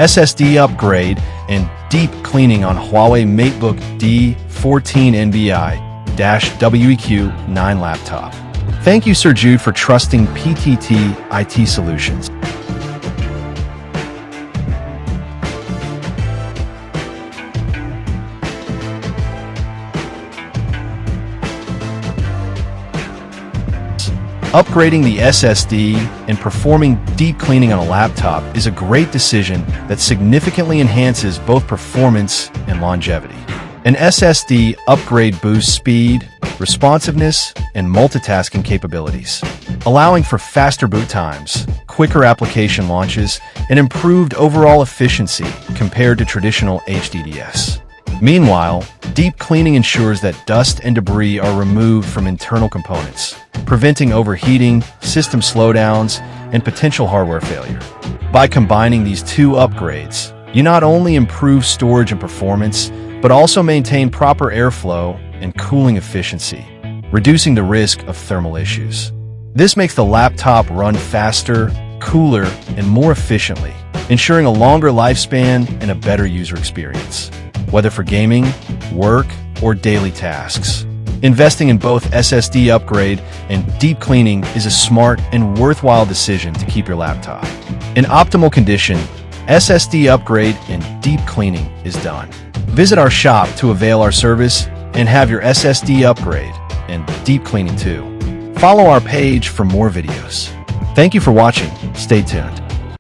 SSD upgrade, and deep cleaning on Huawei MateBook D14 NBI-WAQ9R laptop. Thank you, Sir Jude, for trusting PTT IT Solutions. Upgrading the SSD and performing deep cleaning on a laptop is a great decision that significantly enhances both performance and longevity. An SSD upgrade boosts speed, responsiveness, and multitasking capabilities, allowing for faster boot times, quicker application launches, and improved overall efficiency compared to traditional HDDs. Meanwhile, deep cleaning ensures that dust and debris are removed from internal components, preventing overheating, system slowdowns, and potential hardware failure. By combining these two upgrades, you not only improve storage and performance, but also maintain proper airflow and cooling efficiency, reducing the risk of thermal issues. This makes the laptop run faster, cooler, and more efficiently, ensuring a longer lifespan and a better user experience, whether for gaming, work, or daily tasks. Investing in both SSD upgrade and deep cleaning is a smart and worthwhile decision to keep your laptop in optimal condition. SSD upgrade and deep cleaning is done. Visit our shop to avail our service and have your SSD upgrade and deep cleaning too. Follow our page for more videos. Thank you for watching. Stay tuned.